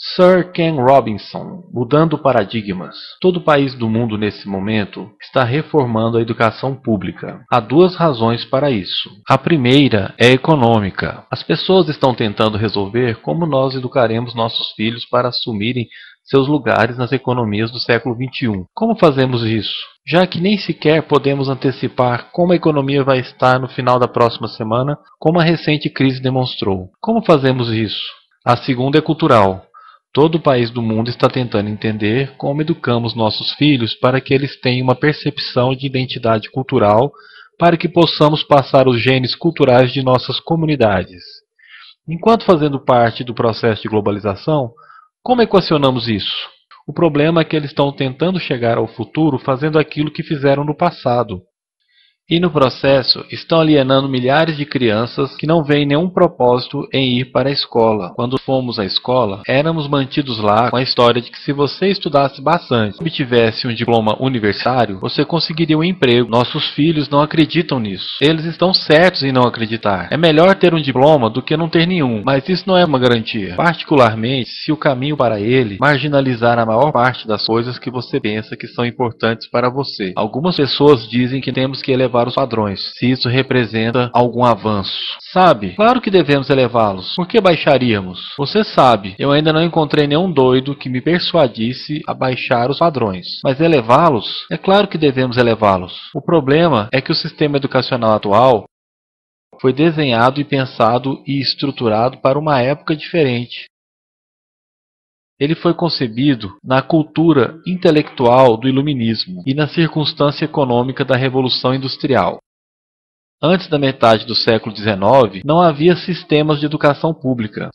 Sir Ken Robinson, mudando paradigmas. Todo país do mundo nesse momento está reformando a educação pública. Há duas razões para isso. A primeira é econômica. As pessoas estão tentando resolver como nós educaremos nossos filhos para assumirem seus lugares nas economias do século XXI. Como fazemos isso? Já que nem sequer podemos antecipar como a economia vai estar no final da próxima semana, como a recente crise demonstrou. Como fazemos isso? A segunda é cultural. Todo país do mundo está tentando entender como educamos nossos filhos para que eles tenham uma percepção de identidade cultural, para que possamos passar os genes culturais de nossas comunidades. Enquanto fazendo parte do processo de globalização, como equacionamos isso? O problema é que eles estão tentando chegar ao futuro fazendo aquilo que fizeram no passado. E no processo, estão alienando milhares de crianças que não veem nenhum propósito em ir para a escola. Quando fomos à escola, éramos mantidos lá com a história de que se você estudasse bastante e obtivesse um diploma universitário, você conseguiria um emprego. Nossos filhos não acreditam nisso. Eles estão certos em não acreditar. É melhor ter um diploma do que não ter nenhum, mas isso não é uma garantia. Particularmente, se o caminho para ele marginalizar a maior parte das coisas que você pensa que são importantes para você. Algumas pessoas dizem que temos que elevar os padrões, se isso representa algum avanço. Sabe, claro que devemos elevá-los. Por que baixaríamos? Você sabe, eu ainda não encontrei nenhum doido que me persuadisse a baixar os padrões. Mas elevá-los? É claro que devemos elevá-los. O problema é que o sistema educacional atual foi desenhado e pensado e estruturado para uma época diferente. Ele foi concebido na cultura intelectual do iluminismo e na circunstância econômica da Revolução Industrial. Antes da metade do século XIX, não havia sistemas de educação pública.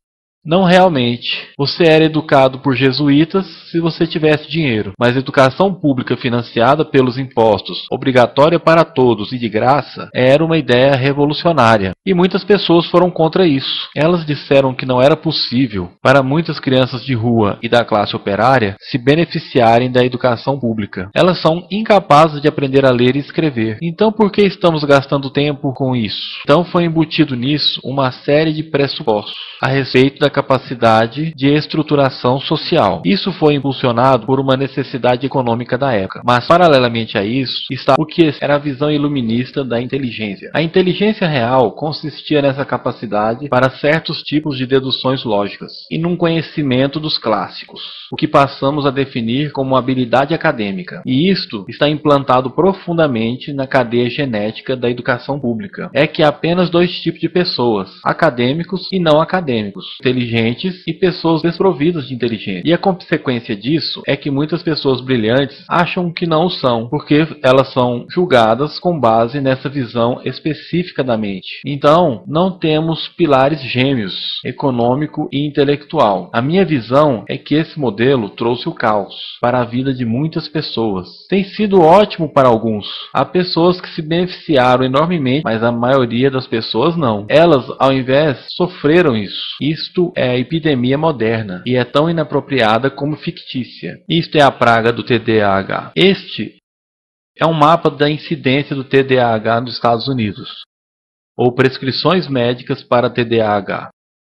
Não realmente. Você era educado por jesuítas se você tivesse dinheiro, mas educação pública financiada pelos impostos, obrigatória para todos e de graça, era uma ideia revolucionária. E muitas pessoas foram contra isso. Elas disseram que não era possível para muitas crianças de rua e da classe operária se beneficiarem da educação pública. Elas são incapazes de aprender a ler e escrever. Então por que estamos gastando tempo com isso? Então foi embutido nisso uma série de pressupostos a respeito da capacidade de estruturação social. Isso foi impulsionado por uma necessidade econômica da época. Mas, paralelamente a isso, está o que era a visão iluminista da inteligência. A inteligência real consistia nessa capacidade para certos tipos de deduções lógicas e num conhecimento dos clássicos, o que passamos a definir como habilidade acadêmica. E isto está implantado profundamente na cadeia genética da educação pública. É que há apenas dois tipos de pessoas, acadêmicos e não acadêmicos, inteligentes e pessoas desprovidas de inteligência. E a consequência disso é que muitas pessoas brilhantes acham que não o são, porque elas são julgadas com base nessa visão específica da mente. Então, não temos pilares gêmeos, econômico e intelectual. A minha visão é que esse modelo trouxe o caos para a vida de muitas pessoas. Tem sido ótimo para alguns. Há pessoas que se beneficiaram enormemente, mas a maioria das pessoas não. Elas, ao invés, sofreram isso. Isto é a epidemia moderna e é tão inapropriada como fictícia. Isto é a praga do TDAH. Este é um mapa da incidência do TDAH nos Estados Unidos, ou prescrições médicas para TDAH.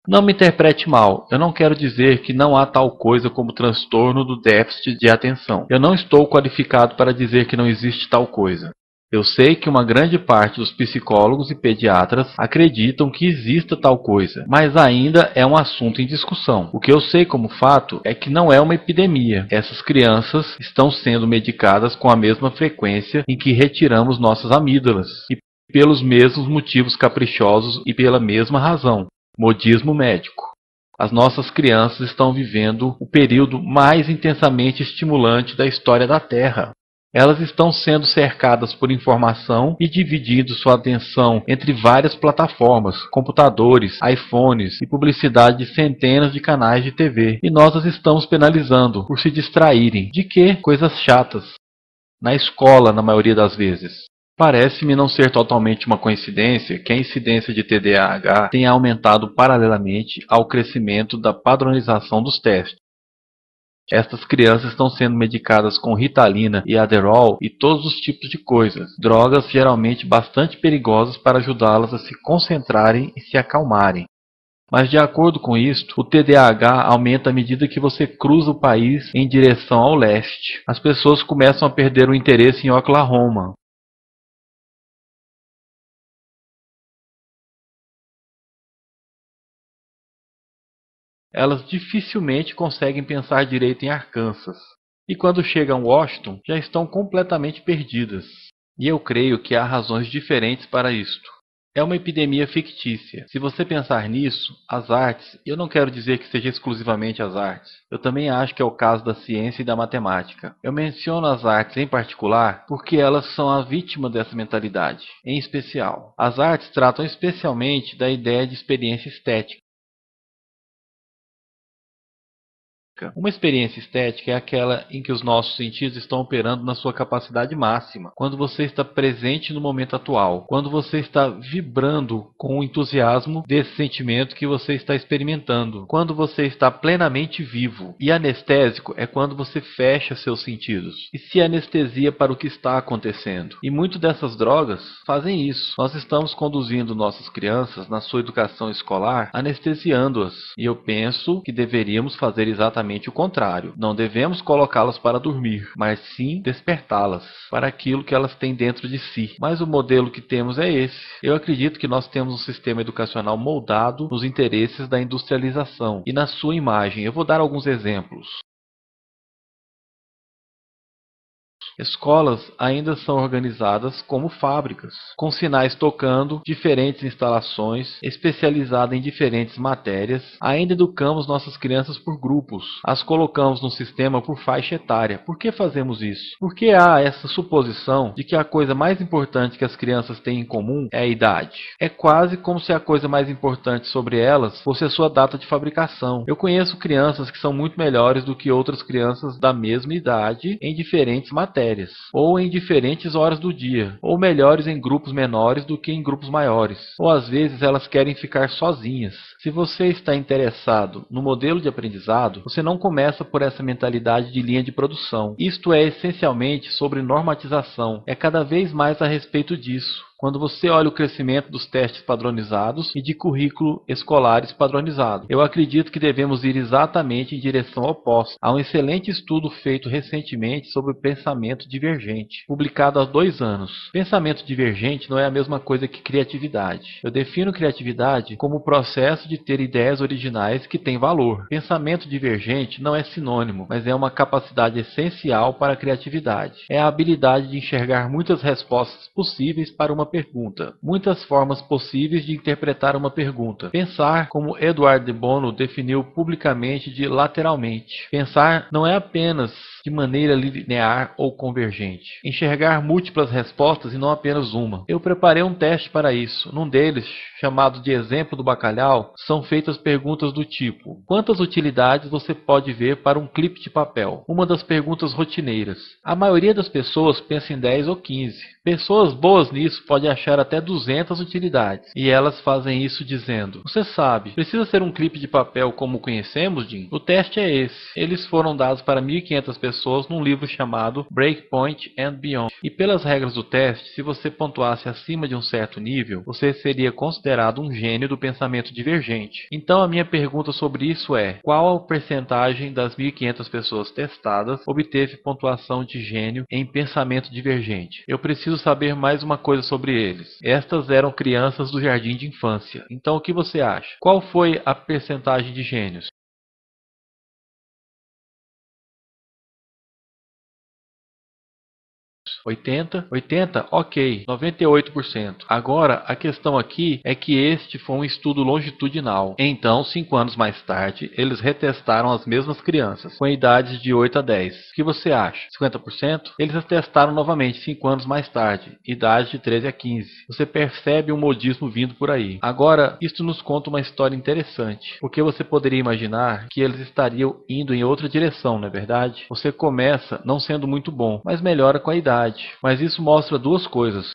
Não me interprete mal, eu não quero dizer que não há tal coisa como transtorno do déficit de atenção. Eu não estou qualificado para dizer que não existe tal coisa. Eu sei que uma grande parte dos psicólogos e pediatras acreditam que exista tal coisa, mas ainda é um assunto em discussão. O que eu sei como fato é que não é uma epidemia. Essas crianças estão sendo medicadas com a mesma frequência em que retiramos nossas amígdalas, e pelos mesmos motivos caprichosos e pela mesma razão, modismo médico. As nossas crianças estão vivendo o período mais intensamente estimulante da história da Terra. Elas estão sendo cercadas por informação e dividindo sua atenção entre várias plataformas, computadores, iPhones e publicidade de centenas de canais de TV. E nós as estamos penalizando por se distraírem. De quê? Coisas chatas. Na escola, na maioria das vezes. Parece-me não ser totalmente uma coincidência que a incidência de TDAH tenha aumentado paralelamente ao crescimento da padronização dos testes. Estas crianças estão sendo medicadas com Ritalina e Adderall e todos os tipos de coisas, drogas geralmente bastante perigosas para ajudá-las a se concentrarem e se acalmarem. Mas de acordo com isto, o TDAH aumenta à medida que você cruza o país em direção ao leste. As pessoas começam a perder o interesse em Oklahoma. Elas dificilmente conseguem pensar direito em Arkansas. E quando chegam a Washington, já estão completamente perdidas. E eu creio que há razões diferentes para isto. É uma epidemia fictícia. Se você pensar nisso, as artes, e eu não quero dizer que seja exclusivamente as artes, eu também acho que é o caso da ciência e da matemática. Eu menciono as artes em particular porque elas são a vítima dessa mentalidade. Em especial, as artes tratam especialmente da ideia de experiência estética. Uma experiência estética é aquela em que os nossos sentidos estão operando na sua capacidade máxima, quando você está presente no momento atual, quando você está vibrando com o entusiasmo desse sentimento que você está experimentando, quando você está plenamente vivo. E anestésico é quando você fecha seus sentidos e se anestesia para o que está acontecendo. E muitas dessas drogas fazem isso. Nós estamos conduzindo nossas crianças na sua educação escolar, anestesiando-as. E eu penso que deveríamos fazer exatamente o contrário. Não devemos colocá-las para dormir, mas sim despertá-las para aquilo que elas têm dentro de si. Mas o modelo que temos é esse. Eu acredito que nós temos um sistema educacional moldado nos interesses da industrialização e na sua imagem. Eu vou dar alguns exemplos. Escolas ainda são organizadas como fábricas, com sinais tocando, diferentes instalações, especializadas em diferentes matérias. Ainda educamos nossas crianças por grupos, as colocamos no sistema por faixa etária. Por que fazemos isso? Porque há essa suposição de que a coisa mais importante que as crianças têm em comum é a idade. É quase como se a coisa mais importante sobre elas fosse a sua data de fabricação. Eu conheço crianças que são muito melhores do que outras crianças da mesma idade em diferentes matérias, ou em diferentes horas do dia, ou melhores em grupos menores do que em grupos maiores, ou às vezes elas querem ficar sozinhas. Se você está interessado no modelo de aprendizado, você não começa por essa mentalidade de linha de produção. Isto é essencialmente sobre normatização, é cada vez mais a respeito disso. Quando você olha o crescimento dos testes padronizados e de currículo escolares padronizados, eu acredito que devemos ir exatamente em direção oposta. Há um excelente estudo feito recentemente sobre o pensamento divergente, publicado há 2 anos. Pensamento divergente não é a mesma coisa que criatividade. Eu defino criatividade como o processo de ter ideias originais que têm valor. Pensamento divergente não é sinônimo, mas é uma capacidade essencial para a criatividade. É a habilidade de enxergar muitas respostas possíveis para uma pergunta, muitas formas possíveis de interpretar uma pergunta. Pensar, como Edward de Bono definiu publicamente, de lateralmente. Pensar não é apenas de maneira linear ou convergente. Enxergar múltiplas respostas e não apenas uma. Eu preparei um teste para isso. Num deles, chamado de exemplo do bacalhau, são feitas perguntas do tipo: quantas utilidades você pode ver para um clipe de papel? Uma das perguntas rotineiras. A maioria das pessoas pensa em 10 ou 15. Pessoas boas nisso podem achar até 200 utilidades. E elas fazem isso dizendo: você sabe, precisa ser um clipe de papel como conhecemos, Jim? O teste é esse. Eles foram dados para 1.500 pessoas num livro chamado Breakpoint and Beyond. E pelas regras do teste, se você pontuasse acima de um certo nível, você seria considerado um gênio do pensamento divergente. Então a minha pergunta sobre isso é: qual a percentagem das 1.500 pessoas testadas obteve pontuação de gênio em pensamento divergente? Eu preciso saber mais uma coisa sobre eles. Estas eram crianças do jardim de infância. Então o que você acha? Qual foi a percentagem de gênios? 80? 80? Ok. 98%. Agora, a questão aqui é que este foi um estudo longitudinal. Então, 5 anos mais tarde, eles retestaram as mesmas crianças, com idades de 8 a 10. O que você acha? 50%? Eles retestaram novamente 5 anos mais tarde, idade de 13 a 15. Você percebe um modismo vindo por aí. Agora, isto nos conta uma história interessante, porque você poderia imaginar que eles estariam indo em outra direção, não é verdade? Você começa não sendo muito bom, mas melhora com a idade. Mas isso mostra duas coisas.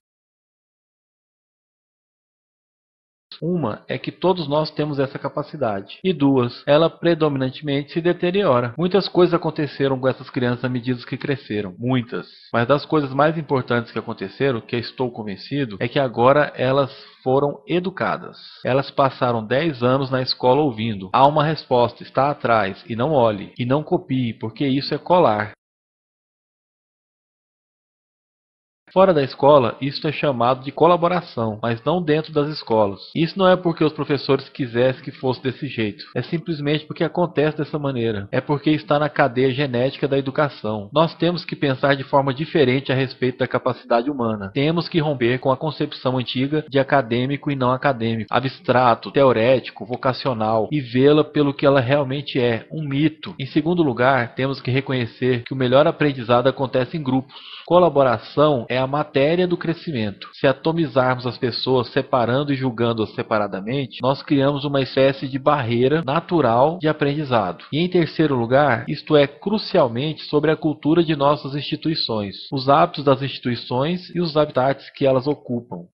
Uma é que todos nós temos essa capacidade. E duas, ela predominantemente se deteriora. Muitas coisas aconteceram com essas crianças à medida que cresceram. Muitas. Mas das coisas mais importantes que aconteceram, que eu estou convencido, é que agora elas foram educadas. Elas passaram 10 anos na escola ouvindo. Há uma resposta, está atrás, e não olhe, e não copie, porque isso é colar. Fora da escola, isso é chamado de colaboração, mas não dentro das escolas. Isso não é porque os professores quisessem que fosse desse jeito. É simplesmente porque acontece dessa maneira. É porque está na cadeia genética da educação. Nós temos que pensar de forma diferente a respeito da capacidade humana. Temos que romper com a concepção antiga de acadêmico e não acadêmico, abstrato, teorético, vocacional, e vê-la pelo que ela realmente é, um mito. Em segundo lugar, temos que reconhecer que o melhor aprendizado acontece em grupos. Colaboração é a matéria do crescimento. Se atomizarmos as pessoas separando e julgando-as separadamente, nós criamos uma espécie de barreira natural de aprendizado. E em terceiro lugar, isto é crucialmente sobre a cultura de nossas instituições, os hábitos das instituições e os habitats que elas ocupam.